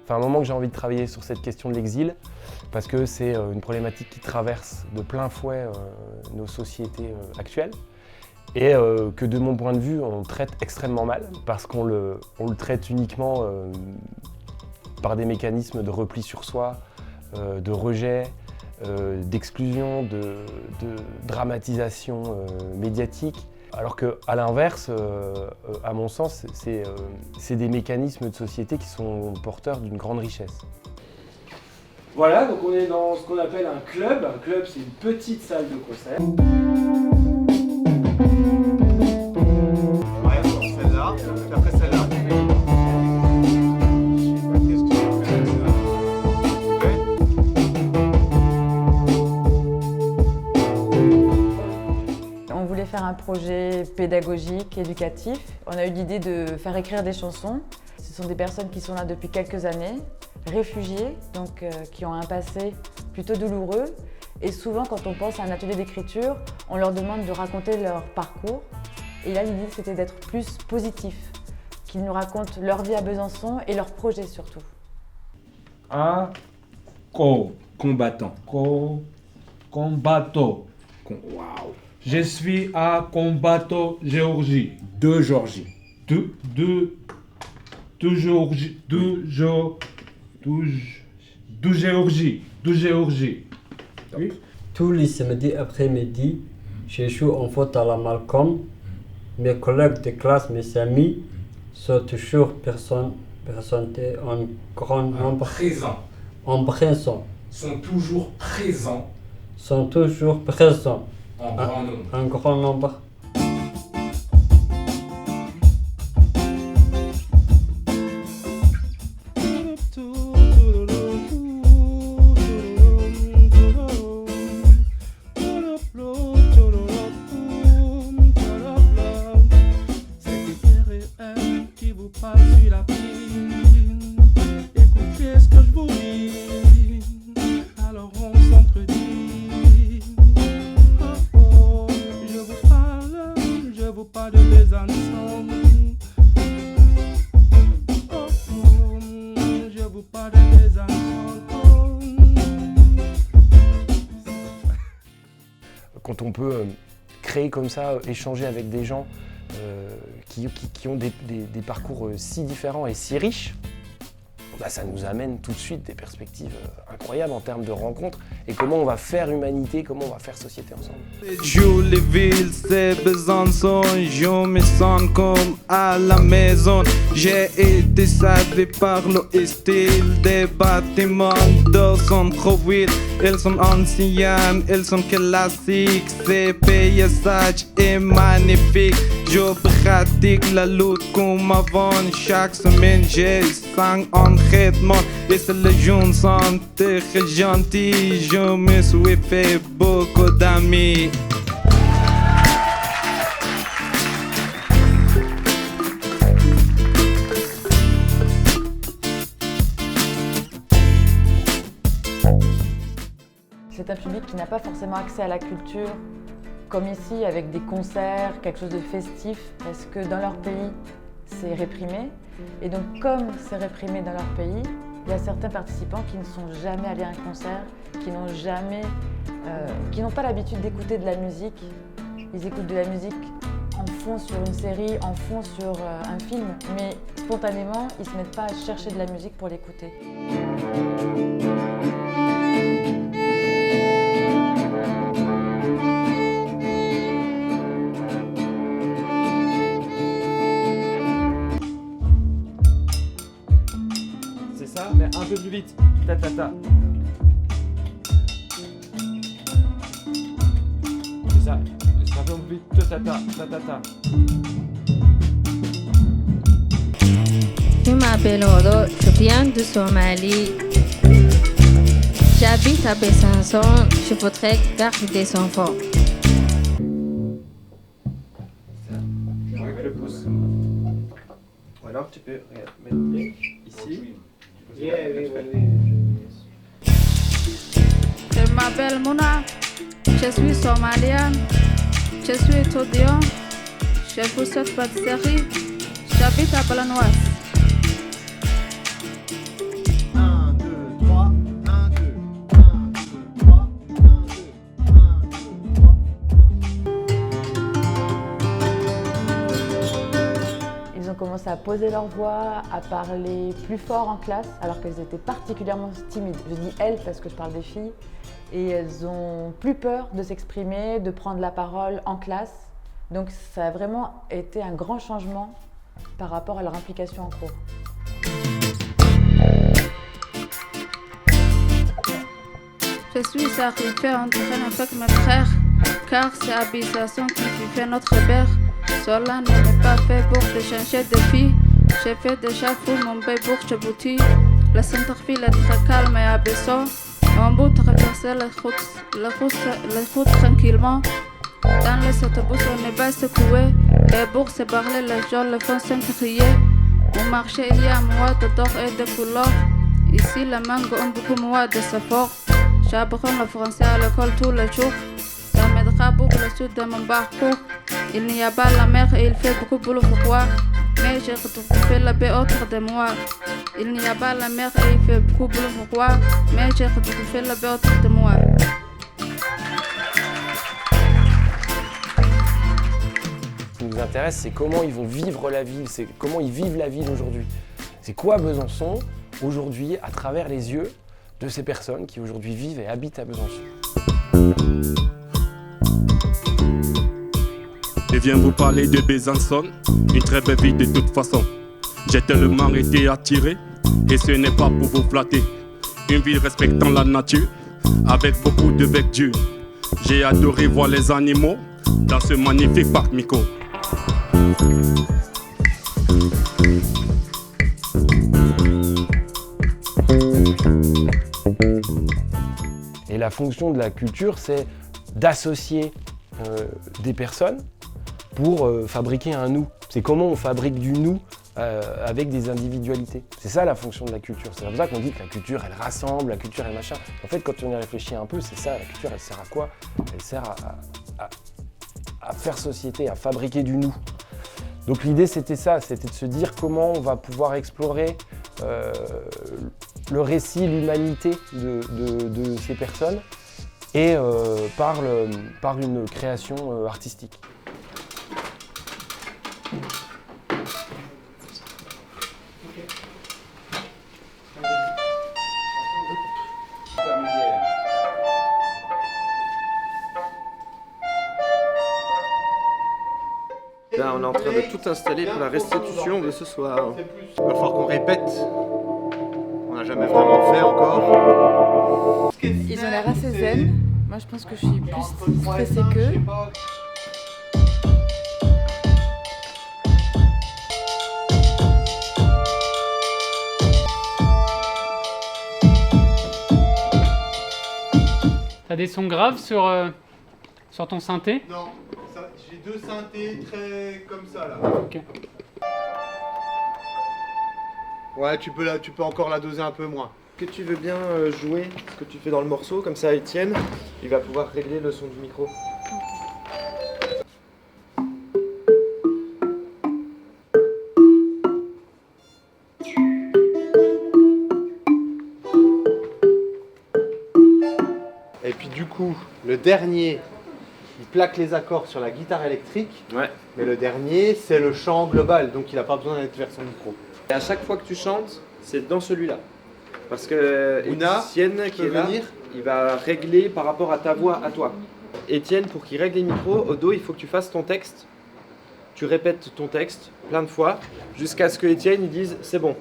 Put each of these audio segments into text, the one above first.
fait un moment que j'ai envie de travailler sur cette question de l'exil, parce que c'est une problématique qui traverse de plein fouet nos sociétés actuelles, et que de mon point de vue, on traite extrêmement mal, parce qu'on le traite uniquement par des mécanismes de repli sur soi, de rejet, d'exclusion, de dramatisation médiatique. Alors qu'à l'inverse, à mon sens, c'est des mécanismes de société qui sont porteurs d'une grande richesse. Voilà, donc on est dans ce qu'on appelle un club. Un club, c'est une petite salle de concert. Ouais, celle-là, puis après celle-là. On voulait faire un projet pédagogique, éducatif. On a eu l'idée de faire écrire des chansons. Ce sont des personnes qui sont là depuis quelques années, réfugiés, donc qui ont un passé plutôt douloureux. Et souvent, quand on pense à un atelier d'écriture, on leur demande de raconter leur parcours. Et là, l'idée, c'était d'être plus positif, qu'ils nous racontent leur vie à Besançon et leurs projets surtout. Un combattant. Combattant. Waouh. Je suis un combattant Géorgie. De Georgie. De Géorgie. De Géorgie. Oui. Tous les samedis après-midi, je joue en foot à la Malcolm. Mes collègues de classe, mes amis, sont toujours présentés en grand nombre. Présent. En présent. Sont toujours présents Sont toujours présents. en grand nombre. Un grand nombre. Écoutez ce que je vous dis, alors on s'entredit. Oh oh, je vous parle de Besançon. Oh oh, je vous parle de Besançon. Quand on peut créer comme ça, échanger avec des gens qui ont des parcours si différents et si riches, bah, ça nous amène tout de suite des perspectives incroyables en termes de rencontres et comment on va faire humanité, comment on va faire société ensemble. Jolie-ville, c'est Besançon, je me sens comme à la maison. J'ai été servi par le style des bâtiments de centre-ville. Ils sont anciens, ils sont classiques, ces paysages est magnifique. Je pratique la lutte comme avant, chaque semaine j'ai 5 entraînements. Et c'est les jeunes sont très gentils, je me suis fait beaucoup d'amis. C'est un public qui n'a pas forcément accès à la culture, comme ici, avec des concerts, quelque chose de festif, parce que dans leur pays, c'est réprimé. Et donc, comme c'est réprimé dans leur pays, il y a certains participants qui ne sont jamais allés à un concert, qui n'ont pas l'habitude d'écouter de la musique. Ils écoutent de la musique en fond sur une série, en fond sur un film, mais spontanément, ils ne se mettent pas à chercher de la musique pour l'écouter. C'est ça, mais un peu plus vite. Ta ta ta. C'est ça. C'est un peu plus vite. Ta ta ta ta ta ta. Je m'appelle Odo, je viens de Somalie. J'habite à Besançon, je voudrais garder des enfants. Le pouce. Ou alors tu peux mettre ici. Je m'appelle Mouna, je suis somalienne, je suis étudiante, je fais cette pâtisserie, j'habite à Balanoise. commencé à poser leur voix, à parler plus fort en classe, alors qu'elles étaient particulièrement timides. Je dis elles parce que je parle des filles. Et elles ont plus peur de s'exprimer, de prendre la parole en classe. Donc ça a vraiment été un grand changement par rapport à leur implication en cours. Je suis arrivée en train avec mes frères, car c'est l'habitation qui fait notre père. Cela n'est pas fait pour te changer de vie. J'ai fait déjà fou mon bébé pour Djibouti. Le centre-ville est très calme et abaissant. On peut traverser les routes tranquillement. Dans les autobus, on n'est pas secoué. Et pour se parler, les gens le font sans crier. Au marché, il y a moi d'or et de couleurs. Ici, les mangues ont beaucoup moins de saveur. J'apprends le français à l'école tous les jours. Ça m'aidera pour le sud de mon parcours. Il n'y a pas la mer et il fait beaucoup froid. Mais j'ai retrouvé la paix autour de moi. Il n'y a pas la mer et il fait beaucoup froid. Mais j'ai retrouvé la paix autour de moi. Ce qui nous intéresse, c'est comment ils vont vivre la ville, c'est comment ils vivent la ville aujourd'hui. C'est quoi Besançon aujourd'hui à travers les yeux de ces personnes qui aujourd'hui vivent et habitent à Besançon. Je viens vous parler de Besançon, une très belle ville de toute façon. J'ai tellement été attiré, et ce n'est pas pour vous flatter. Une ville respectant la nature, avec beaucoup de verdure. J'ai adoré voir les animaux dans ce magnifique parc Mico. Et la fonction de la culture, c'est d'associer des personnes pour fabriquer un nous. C'est comment on fabrique du nous avec des individualités. C'est ça la fonction de la culture. C'est pour ça qu'on dit que la culture, elle rassemble, la culture, elle machin. En fait, quand on y réfléchit un peu, c'est ça, la culture, elle sert à quoi? Elle sert à faire société, à fabriquer du nous. Donc l'idée, c'était ça, c'était de se dire comment on va pouvoir explorer le récit, l'humanité de ces personnes et par une création artistique. Là, on est en train de tout installer pour la restitution de ce soir. Il va falloir qu'on répète. On n'a jamais vraiment fait encore. Ils ont l'air assez zen. Moi, je pense que je suis plus stressée qu'eux. T'as des sons graves sur ton synthé? Non, j'ai deux synthés très comme ça là. Ok. Ouais, tu peux encore la doser un peu moins. Que tu veux bien jouer ce que tu fais dans le morceau, comme ça Étienne, il va pouvoir régler le son du micro. Et puis du coup, le dernier, il plaque les accords sur la guitare électrique. Ouais. Mais le dernier, c'est le chant global, donc il n'a pas besoin d'être vers son micro. Et à chaque fois que tu chantes, c'est dans celui-là. Parce que Ouna, Étienne qui est là, venir. il va régler par rapport à ta voix, à toi. Étienne, pour qu'il règle les micros, au dos, il faut que tu fasses ton texte. Tu répètes ton texte plein de fois, jusqu'à ce que Étienne il dise c'est bon.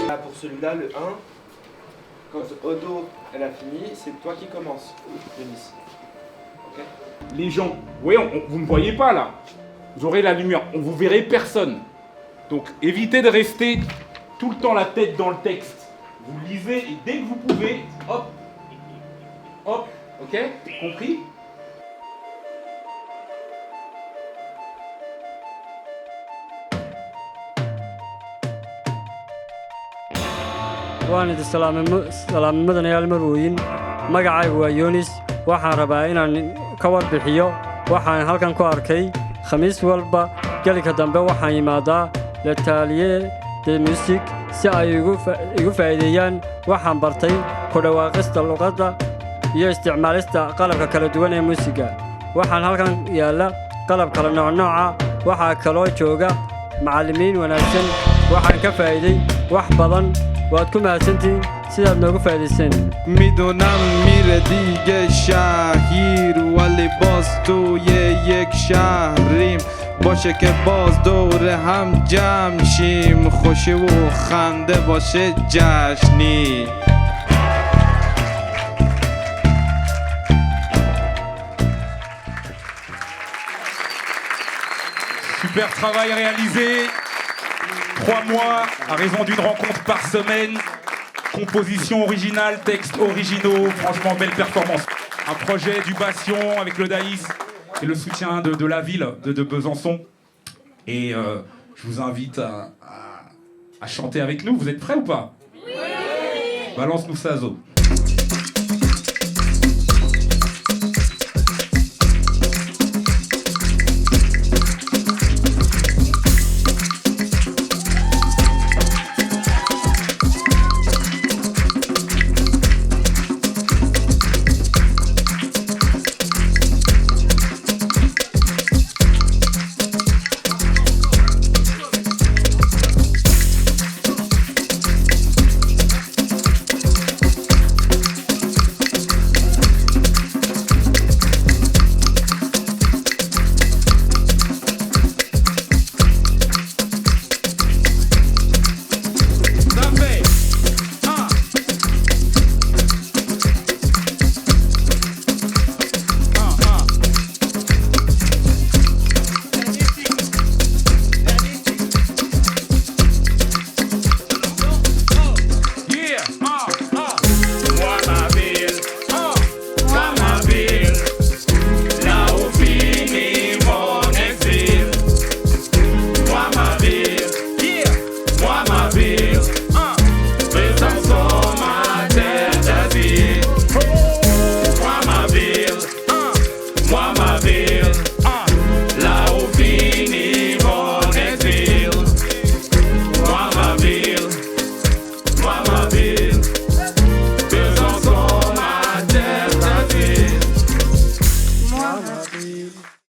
Là, pour celui-là, le 1, quand Odo elle a fini, c'est toi qui commences, Denis. Ok ? Les gens, oui, vous ne voyez pas là. Vous aurez la lumière, on vous verrez personne. Donc évitez de rester tout le temps la tête dans le texte. Vous lisez et dès que vous pouvez, hop, hop, ok? Compris? waan idin salaammadanayaal marwooyin magacaygu waa yoonis waxaan rabaa inaan ka warbixiyo waxaan halkan ku arkay khamiis walba gelika dambe waxaan yimaadaa le taaliye de music si ay igu faa'iideeyaan waxaan bartay ku dhawaaqista luqadda iyo isticmaalista qalabka kala duwan ee muusiga. Waxaan halkan yaalla qalab kala nooca, waxaa kaloo jooga macallimiin wanaagsan. Waxaan ka faa'iiday wax badan. waad ku mahadsantihiin sidaad noogu faa'iidayseen. میدونم میره دیگه شهیر ولی باز توی یک شهریم باشه که باز دور هم جمع شیم خوشی و خنده باشه جشنی. Super travail réalisé. 3 mois à raison d'une rencontre par semaine. Composition originale, textes originaux. Franchement, belle performance. Un projet du Bastion avec le Daïs et le soutien de la ville de Besançon. Et je vous invite à chanter avec nous. Vous êtes prêts ou pas? Oui. Balance-nous ça, Zo. Moi ma ville